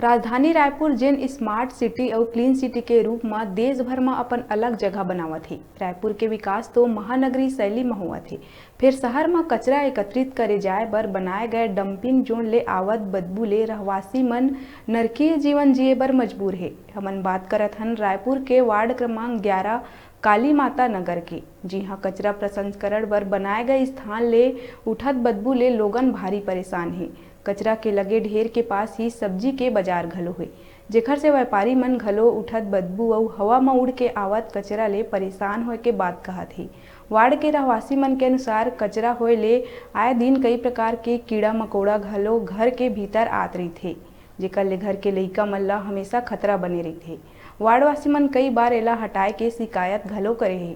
राजधानी रायपुर जेन smart city और clean city के रूप में देश भर में अपन अलग जगह बनावत है। रायपुर के विकास तो महानगरी शैली में हुआ थे, फिर शहर में कचरा एकत्रित करे जाए बर बनाए गए डंपिंग जोन ले आवत बदबू ले रहवासी मन नरकीय जीवन जिए बर मजबूर है। हमन बात करत हन रायपुर के वार्ड क्रमांक 11 काली माता नगर की, जी हाँ कचरा प्रसंस्करण बर बनाए गए स्थान ले उठत बदबू ले लोगन भारी परेशान है। कचरा के लगे ढेर के पास ही सब्जी के बाजार घलो है, जेखर से व्यापारी मन घलो उठत बदबू और हवा में उड़ के आवत कचरा ले परेशान होए के बात कहत है। वार्ड के रहवासी मन के अनुसार कचरा होए ले आए दिन कई प्रकार के कीड़ा मकोड़ा घलो घर के भीतर आत रही थे, जेकर ले घर के लइका मन ला हमेशा खतरा बने रही थे। वार्डवासी मन कई बार एला हटाए के शिकायत घलो करे है।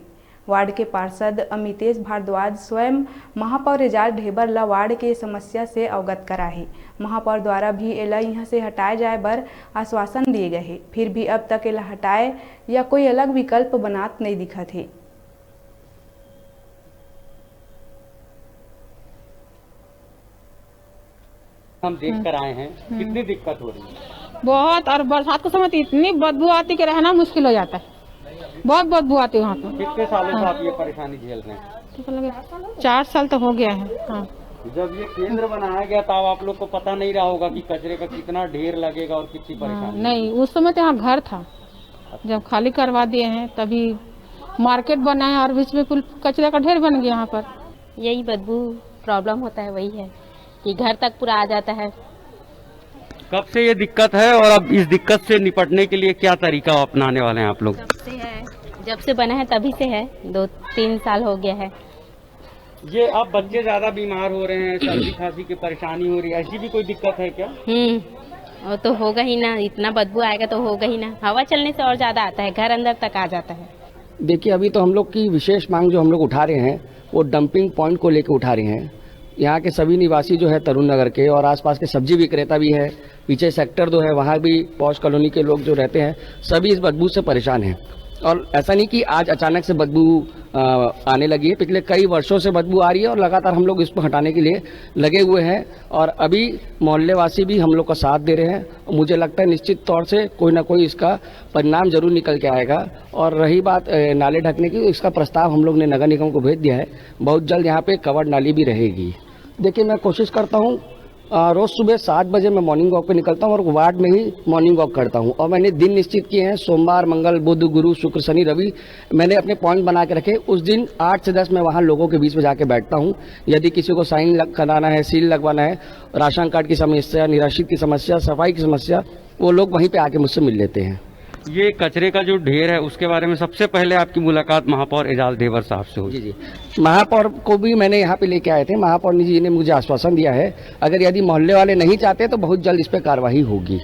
वार्ड के पार्षद अमितेश भारद्वाज स्वयं महापौर एजाज ढेबर ला वार्ड के समस्या से अवगत करा है। महापौर द्वारा भी एला यहाँ से हटाए जाए बर आश्वासन दिए गए है, फिर भी अब तक एला हटाए या कोई अलग विकल्प बनात नहीं दिखत है। हम देख कर आए हैं, कितनी दिक्कत हो रही है बहुत, और बरसात के समय तो इतनी बदबू आती कि रहना मुश्किल हो जाता है। बहुत बदबू आती है वहाँ पे। कितने सालों से आप ये परेशानी झेल रहे हैं? 4 साल तो हो गया है। हाँ। जब ये केंद्र बनाया गया तब आप लोग को पता नहीं रहा होगा कि कचरे का कितना ढेर लगेगा और कितनी परेशानी? नहीं, उस समय तो यहाँ घर था, जब खाली करवा दिए हैं तभी मार्केट बना है और बीच में कुल कचरे का ढेर बन गया यहाँ पर। यही बदबू प्रॉब्लम होता है, वही है कि घर तक पूरा आ जाता है। कब से ये दिक्कत है और अब इस दिक्कत से निपटने के लिए क्या तरीका अपनाने वाले हैं आप लोग? जब से बना है तभी से है, 2-3 साल हो गया है। ये अब बच्चे ज्यादा बीमार हो रहे हैं, सर्दी खांसी की परेशानी हो रही है, ऐसी भी कोई दिक्कत है क्या? वो तो होगा ही ना, इतना बदबू आएगा तो होगा ही ना। हवा चलने से और ज्यादा आता है, घर अंदर तक आ जाता है। देखिए, अभी तो हम लोग की विशेष मांग जो हम लोग उठा रहे हैं वो डंपिंग पॉइंट को लेकर उठा रहे हैं। यहाँ के सभी निवासी जो है तरुण नगर के और आसपास के सब्जी विक्रेता भी है, पीछे सेक्टर 2 है, वहाँ भी पॉश कॉलोनी के लोग जो रहते हैं सभी इस बदबू से परेशान हैं। और ऐसा नहीं कि आज अचानक से बदबू आने लगी है, पिछले कई वर्षों से बदबू आ रही है और लगातार हम लोग इसको हटाने के लिए लगे हुए हैं। और अभी मोहल्लेवासी भी हम लोग का साथ दे रहे हैं और मुझे लगता है निश्चित तौर से कोई ना कोई इसका परिणाम जरूर निकल के आएगा। और रही बात नाले ढकने की, इसका प्रस्ताव हम लोग ने नगर निगम को भेज दिया है, बहुत जल्द यहाँ पे कवर्ड नाली भी रहेगी। देखिए, मैं कोशिश करता हूँ रोज सुबह 7 बजे मैं मॉर्निंग वॉक पे निकलता हूँ और वार्ड में ही मॉर्निंग वॉक करता हूँ। और मैंने दिन निश्चित किए हैं, सोमवार, मंगल, बुध, गुरु, शुक्र, शनि, रवि मैंने अपने पॉइंट बना के रखे। उस दिन 8 से 10 मैं वहाँ लोगों के बीच में जाके बैठता हूँ। यदि किसी को साइन कराना है, सील लगवाना है, राशन कार्ड की समस्या, निराश्रित की समस्या, सफाई की समस्या, वो लोग वहीं पर आके मुझसे मिल लेते हैं। ये कचरे का जो ढेर है उसके बारे में सबसे पहले आपकी मुलाकात महापौर एजाज ढेबर साहब से हुई? जी, महापौर को भी मैंने यहाँ पे लेके आए थे। महापौर जी ने मुझे आश्वासन दिया है, अगर यदि मोहल्ले वाले नहीं चाहते तो बहुत जल्द इस पर कार्रवाई होगी।